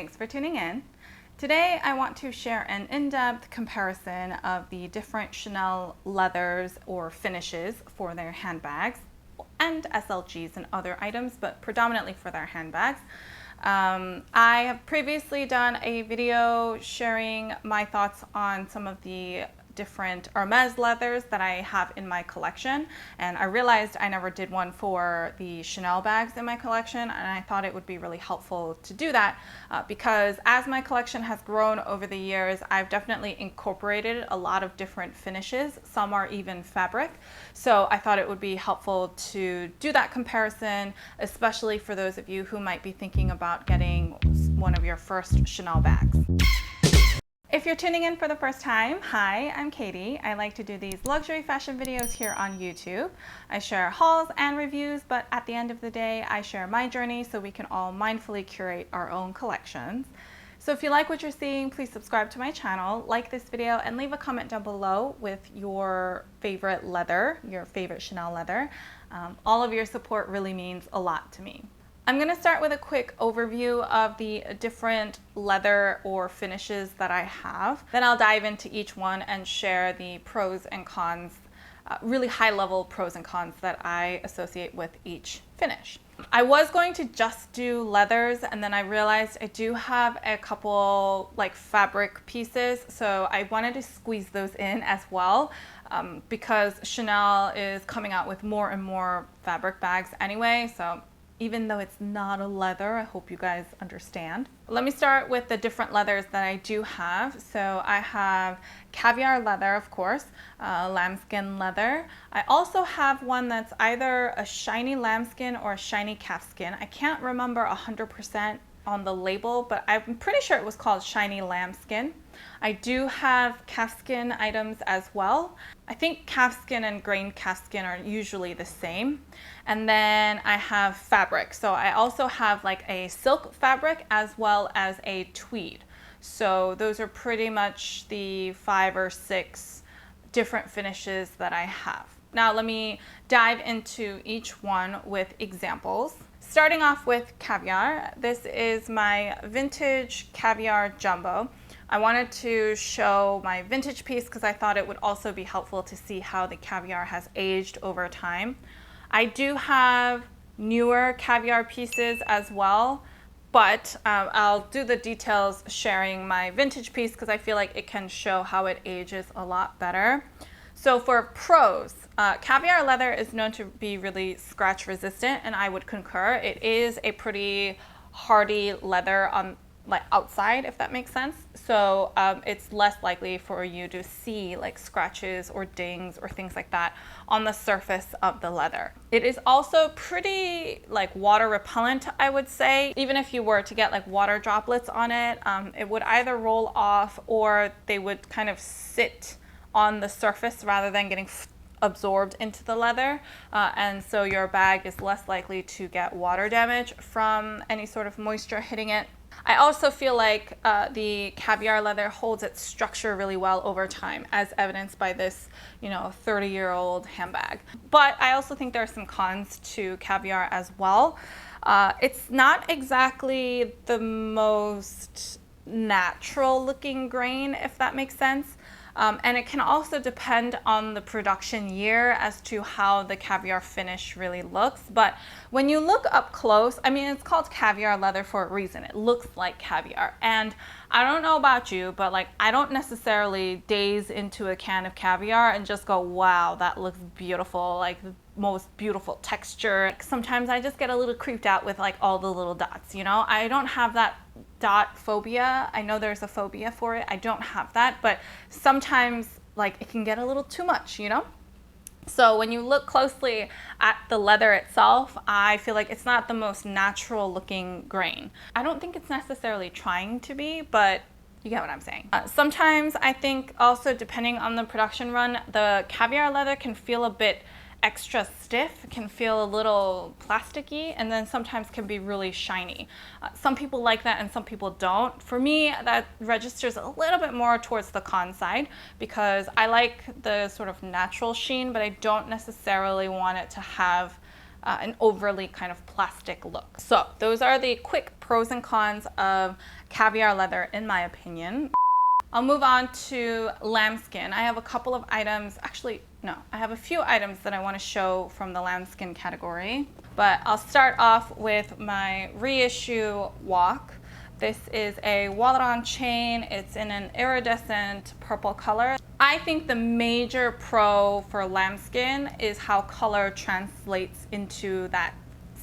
thanks for tuning in. Today I want to share an in-depth comparison of the different Chanel leathers or finishes for their handbags and SLGs and other items, but predominantly for their handbags. I have previously done a video sharing my thoughts on some of the different Hermes leathers that I have in my collection, and I realized I never did one for the Chanel bags in my collection, and I thought it would be really helpful to do that because as my collection has grown over the years, I've definitely incorporated a lot of different finishes. Some are even fabric, so I thought it would be helpful to do that comparison, especially for those of you who might be thinking about getting one of your first Chanel bags. If you're tuning in for the first time, hi, I'm Katie. I like to do these luxury fashion videos here on YouTube. I share hauls and reviews, but at the end of the day, I share my journey so we can all mindfully curate our own collections. So if you like what you're seeing, please subscribe to my channel, like this video, and leave a comment down below with your favorite leather, your favorite Chanel leather. All of your support really means a lot to me. I'm going to start with a quick overview of the different leather or finishes that I have. Then I'll dive into each one and share the pros and cons, really high-level pros and cons that I associate with each finish. I was going to just do leathers, and then I realized I do have a couple like fabric pieces, so I wanted to squeeze those in as well because Chanel is coming out with more and more fabric bags anyway, so even though it's not a leather, I hope you guys understand. Let me start with the different leathers that I do have. So I have Caviar Leather, of course, Lambskin Leather. I also have one that's either a shiny lambskin or a shiny calfskin. I can't remember 100% on the label, but I'm pretty sure it was called shiny lambskin. I do have calfskin items as well. I think calfskin and grain calfskin are usually the same. And then I have fabric. So I also have like a silk fabric as well as a tweed. So those are pretty much the 5 or 6 different finishes that I have. Now let me dive into each one with examples. Starting off with Caviar, this is my vintage Caviar Jumbo. I wanted to show my vintage piece because I thought it would also be helpful to see how the Caviar has aged over time. I do have newer Caviar pieces as well, but I'll do the details sharing my vintage piece because I feel like it can show how it ages a lot better. So for pros, Caviar Leather is known to be really scratch resistant, and I would concur. It is a pretty hardy leather on like outside, if that makes sense. So it's less likely for you to see like scratches or dings or things like that on the surface of the leather. It is also pretty like water repellent, I would say. Even if you were to get like water droplets on it, it would either roll off or they would kind of sit on the surface rather than getting absorbed into the leather, and so your bag is less likely to get water damage from any sort of moisture hitting it. I also feel like the Caviar Leather holds its structure really well over time, as evidenced by this, 30-year-old handbag. But I also think there are some cons to Caviar as well. It's not exactly the most natural looking grain, if that makes sense. And it can also depend on the production year as to how the Caviar finish really looks. But when you look up close, I mean, it's called Caviar Leather for a reason. It looks like caviar. And I don't know about you, but like I don't necessarily gaze into a can of caviar and just go, wow, that looks beautiful, like the most beautiful texture. Sometimes I just get a little creeped out with like all the little dots, I don't have that dot phobia. I know there's a phobia for it. I don't have that, but sometimes like it can get a little too much, So when you look closely at the leather itself, I feel like it's not the most natural looking grain. I don't think it's necessarily trying to be, but you get what I'm saying. Sometimes I think also depending on the production run, the Caviar Leather can feel a bit extra stiff, can feel a little plasticky, and then sometimes can be really shiny. Some people like that and some people don't. For me, that registers a little bit more towards the con side because I like the sort of natural sheen, but I don't necessarily want it to have an overly kind of plastic look. So those are the quick pros and cons of caviar leather in my opinion. I'll move on to lambskin. I have a couple of items, actually no, I have a few items that I want to show from the lambskin category, but I'll start off with my Reissue walk. This is a wallet-on chain. It's in an iridescent purple color. I think the major pro for lambskin is how color translates into that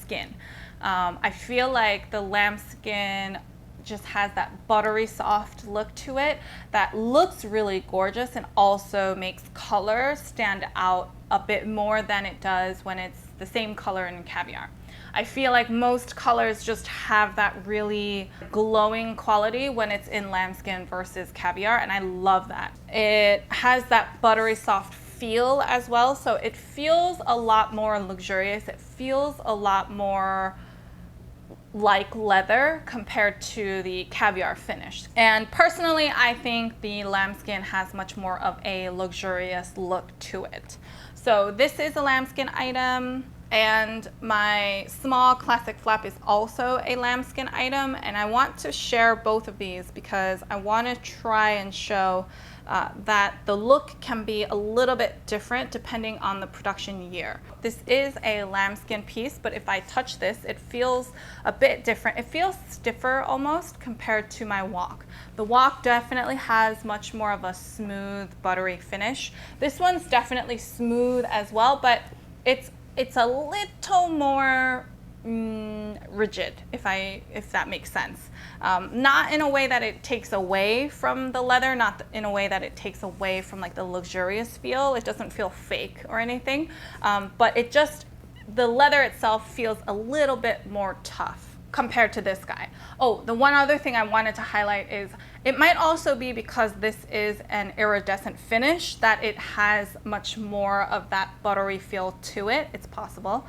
skin. I feel like the lambskin just has that buttery soft look to it that looks really gorgeous and also makes color stand out a bit more than it does when it's the same color in caviar. I feel like most colors just have that really glowing quality when it's in lambskin versus caviar, and I love that. It has that buttery soft feel as well, so it feels a lot more luxurious. It feels a lot more like leather compared to the caviar finish. And personally, I think the lambskin has much more of a luxurious look to it. So this is a lambskin item, and my small classic flap is also a lambskin item, and I want to share both of these because I want to try and show that the look can be a little bit different depending on the production year. This is a lambskin piece, but if I touch this, it feels a bit different. It feels stiffer almost compared to my walk. The walk definitely has much more of a smooth, buttery finish. This one's definitely smooth as well, but it's a little more rigid, if that makes sense. Not in a way that it takes away from the leather, not in a way that it takes away from like the luxurious feel. It doesn't feel fake or anything, but the leather itself feels a little bit more tough compared to this guy. Oh, the one other thing I wanted to highlight is it might also be because this is an iridescent finish that it has much more of that buttery feel to it. It's possible.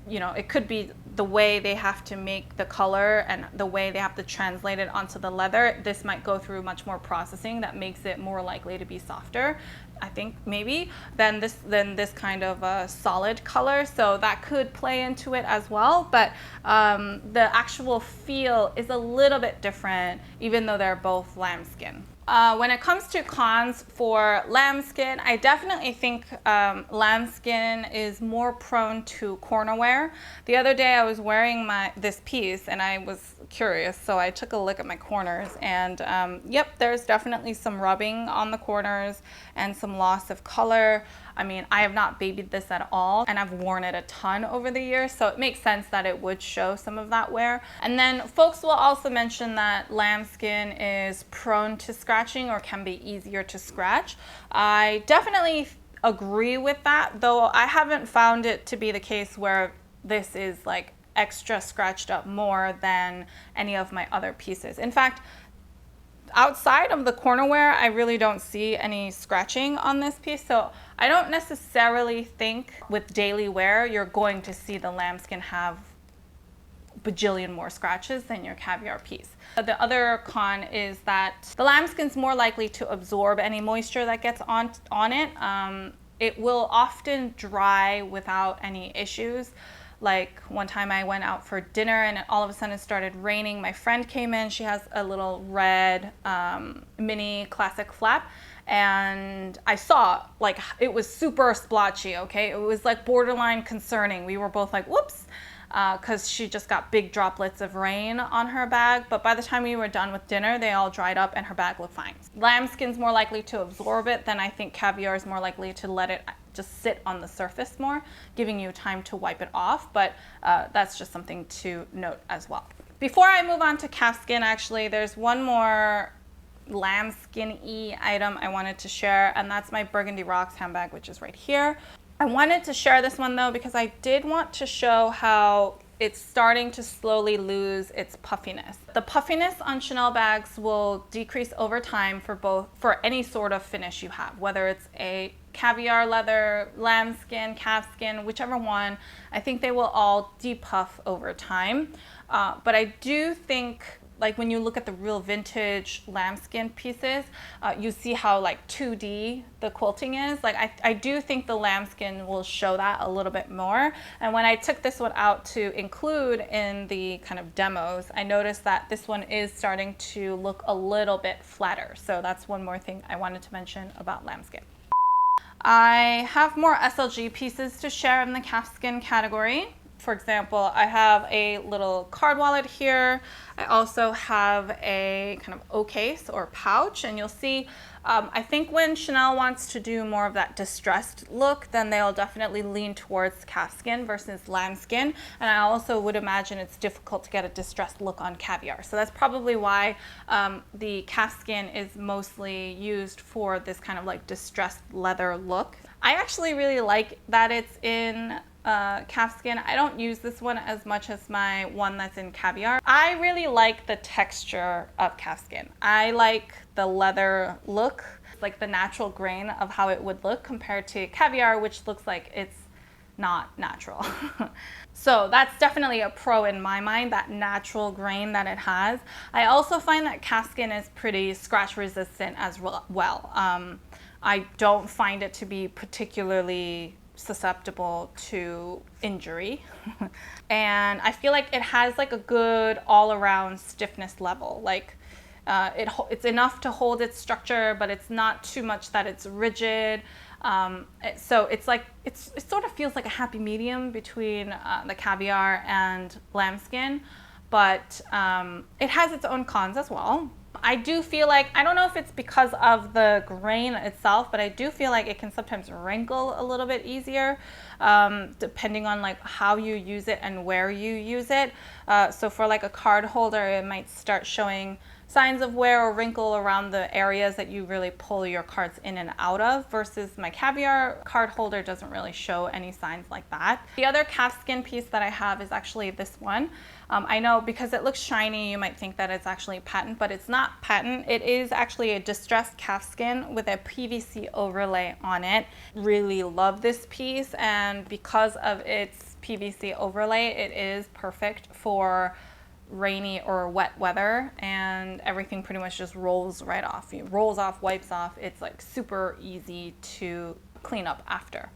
You know, it could be the way they have to make the color and the way they have to translate it onto the leather. This might go through much more processing that makes it more likely to be softer, I think, maybe, than this kind of a solid color. So that could play into it as well. But the actual feel is a little bit different, even though they're both lambskin. When it comes to cons for lambskin, I definitely think lambskin is more prone to corner wear. The other day I was wearing this piece and I was curious, so I took a look at my corners, and yep, there's definitely some rubbing on the corners and some loss of color. I mean, I have not babied this at all, and I've worn it a ton over the years, so it makes sense that it would show some of that wear. And then folks will also mention that lambskin is prone to scratching or can be easier to scratch. I definitely agree with that, though I haven't found it to be the case where this is like extra scratched up more than any of my other pieces. In fact, outside of the corner wear, I really don't see any scratching on this piece, so I don't necessarily think with daily wear you're going to see the lambskin have bajillion more scratches than your caviar piece. The other con is that the lambskin's more likely to absorb any moisture that gets on it. It will often dry without any issues. Like one time I went out for dinner and all of a sudden it started raining. My friend came in, she has a little red mini classic flap, and I saw like it was super splotchy, okay? It was like borderline concerning. We were both like, whoops, because she just got big droplets of rain on her bag. But by the time we were done with dinner, they all dried up and her bag looked fine. Lambskin's more likely to absorb it than I think caviar is more likely to let it just sit on the surface more, giving you time to wipe it off. But that's just something to note as well. Before I move on to calfskin, actually, there's one more lambskin-y item I wanted to share, and that's my Burgundy Rocks handbag, which is right here. I wanted to share this one though because I did want to show how it's starting to slowly lose its puffiness. The puffiness on Chanel bags will decrease over time for any sort of finish you have, whether it's a caviar leather, lambskin, calfskin, whichever one. I think they will all depuff over time. But I do think like when you look at the real vintage lambskin pieces, you see how like 2D the quilting is. Like I do think the lambskin will show that a little bit more. And when I took this one out to include in the kind of demos, I noticed that this one is starting to look a little bit flatter. So that's one more thing I wanted to mention about lambskin. I have more SLG pieces to share in the calfskin category. For example, I have a little card wallet here. I also have a kind of O case or pouch, and you'll see, I think when Chanel wants to do more of that distressed look, then they'll definitely lean towards calfskin versus lambskin. And I also would imagine it's difficult to get a distressed look on Caviar. So that's probably why the calfskin is mostly used for this kind of like distressed leather look. I actually really like that it's in calfskin. I don't use this one as much as my one that's in Caviar. I really like the texture of calfskin. I like the leather look, like the natural grain of how it would look compared to Caviar, which looks like it's not natural. So that's definitely a pro in my mind, that natural grain that it has. I also find that calfskin is pretty scratch resistant as well. I don't find it to be particularly susceptible to injury. And I feel like it has like a good all-around stiffness level. Like it's enough to hold its structure, but it's not too much that it's rigid. So it's like it sort of feels like a happy medium between the Caviar and lambskin, but it has its own cons as well. I do feel like, I don't know if it's because of the grain itself, but I do feel like it can sometimes wrinkle a little bit easier, depending on like how you use it and where you use it. So for like a card holder, it might start showing signs of wear or wrinkle around the areas that you really pull your cards in and out of, versus my Caviar card holder doesn't really show any signs like that. The other calfskin piece that I have is actually this one. I know because it looks shiny, you might think that it's actually patent, but it's not patent. It is actually a distressed calfskin with a PVC overlay on it. Really love this piece, and because of its PVC overlay, it is perfect for rainy or wet weather, and everything pretty much just rolls right off. It rolls off, wipes off. It's like super easy to clean up after.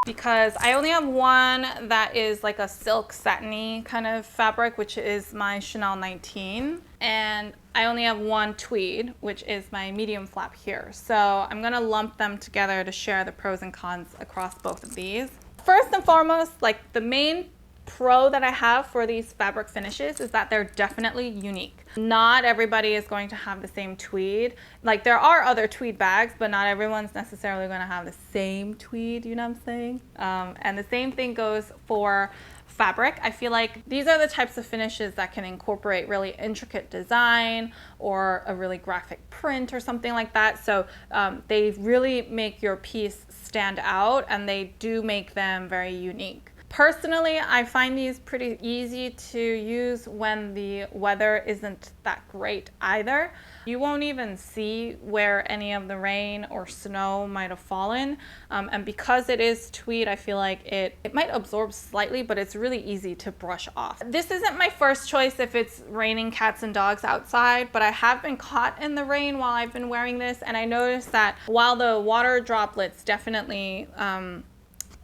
Because I only have one that is like a silk satiny kind of fabric, which is my Chanel 19, and I only have one tweed, which is my medium flap here. So I'm gonna lump them together to share the pros and cons across both of these. First and foremost, like the main pro that I have for these fabric finishes is that they're definitely unique. Not everybody is going to have the same tweed. Like there are other tweed bags, but not everyone's necessarily going to have the same tweed, you know what I'm saying? And the same thing goes for fabric. I feel like these are the types of finishes that can incorporate really intricate design or a really graphic print or something like that. So they really make your piece stand out, and they do make them very unique. Personally, I find these pretty easy to use when the weather isn't that great either. You won't even see where any of the rain or snow might have fallen. And because it is tweed, I feel like it might absorb slightly, but it's really easy to brush off. This isn't my first choice if it's raining cats and dogs outside, but I have been caught in the rain while I've been wearing this, and I noticed that while the water droplets definitely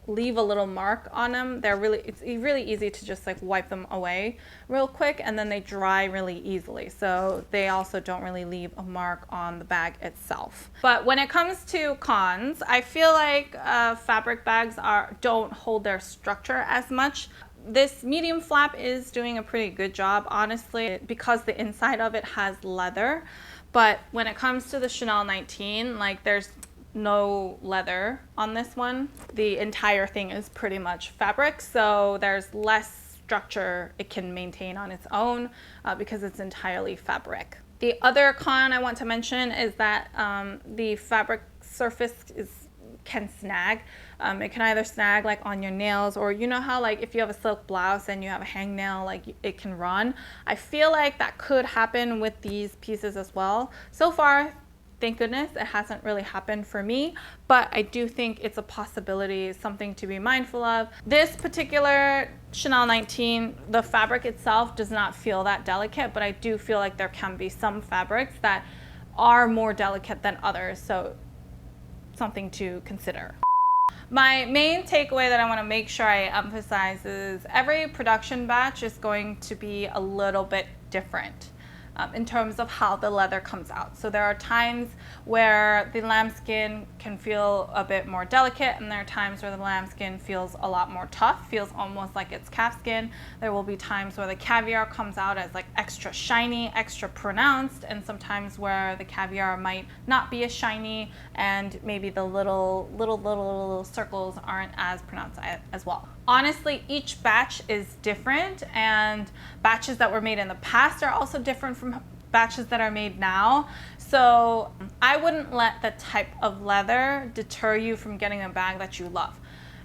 leave a little mark on them, it's really easy to just like wipe them away real quick, and then they dry really easily. So they also don't really leave a mark on the bag itself. But when it comes to cons, I feel like fabric bags don't hold their structure as much. This medium flap is doing a pretty good job, honestly, because the inside of it has leather. But when it comes to the Chanel 19, like there's no leather on this one. The entire thing is pretty much fabric, so there's less structure it can maintain on its own because it's entirely fabric. The other con I want to mention is that the fabric surface can snag. It can either snag like on your nails, or you know how like if you have a silk blouse and you have a hangnail, like it can run. I feel like that could happen with these pieces as well. So far, Thank goodness it hasn't really happened for me, but I do think it's a possibility, something to be mindful of. This particular Chanel 19, the fabric itself does not feel that delicate, but I do feel like there can be some fabrics that are more delicate than others, so something to consider. My main takeaway that I want to make sure I emphasize is every production batch is going to be a little bit different in terms of how the leather comes out. So there are times where the lambskin can feel a bit more delicate, and there are times where the lambskin feels a lot more tough, feels almost like it's calfskin. There will be times where the caviar comes out as like extra shiny, extra pronounced, and sometimes where the caviar might not be as shiny and maybe the little circles aren't as pronounced as well. Honestly, each batch is different, and batches that were made in the past are also different from batches that are made now. So I wouldn't let the type of leather deter you from getting a bag that you love.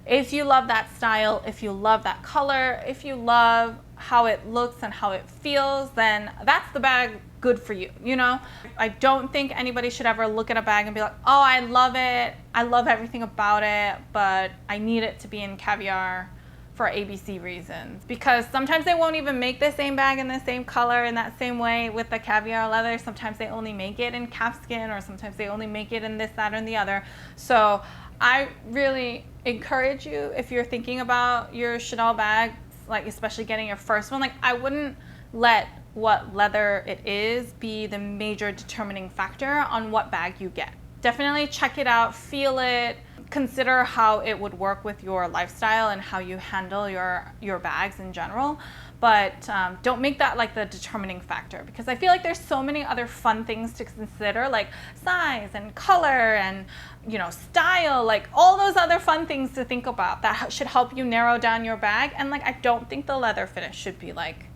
If you love that style, if you love that color, if you love how it looks and how it feels, then that's the bag good for you, you know? I don't think anybody should ever look at a bag and be like, oh, I love it, I love everything about it, but I need it to be in caviar for ABC reasons. Because sometimes they won't even make the same bag in the same color in that same way with the caviar leather. Sometimes they only make it in calfskin, or sometimes they only make it in this, that, or the other. So I really encourage you, if you're thinking about your Chanel bags, like especially getting your first one, like I wouldn't let what leather it is be the major determining factor on what bag you get. Definitely check it out, feel it, consider how it would work with your lifestyle and how you handle your bags in general. But don't make that like the determining factor, because I feel like there's so many other fun things to consider, like size and color and, you know, style, like all those other fun things to think about that should help you narrow down your bag. And like, I don't think the leather finish should be like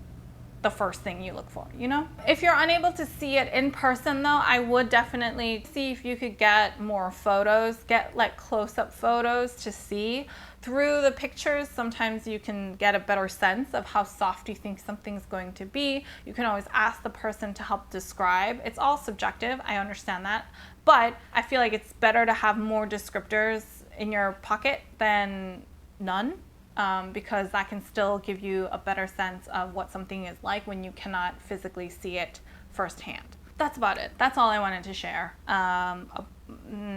the first thing you look for, you know? If you're unable to see it in person though, I would definitely see if you could get more photos, get like close-up photos to see. Through the pictures, sometimes you can get a better sense of how soft you think something's going to be. You can always ask the person to help describe. It's all subjective, I understand that, but I feel like it's better to have more descriptors in your pocket than none. Because that can still give you a better sense of what something is like when you cannot physically see it firsthand. That's about it. That's all I wanted to share.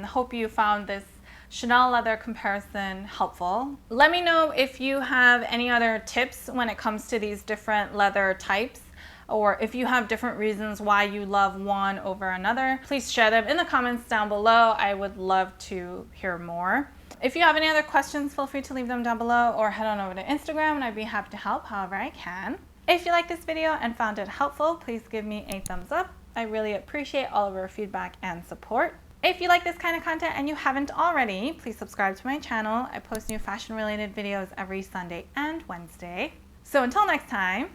Hope you found this Chanel leather comparison helpful. Let me know if you have any other tips when it comes to these different leather types, or if you have different reasons why you love one over another. Please share them in the comments down below. I would love to hear more. If you have any other questions, feel free to leave them down below, or head on over to Instagram and I'd be happy to help however I can. If you liked this video and found it helpful, please give me a thumbs up. I really appreciate all of your feedback and support. If you like this kind of content and you haven't already, please subscribe to my channel. I post new fashion related videos every Sunday and Wednesday. So until next time,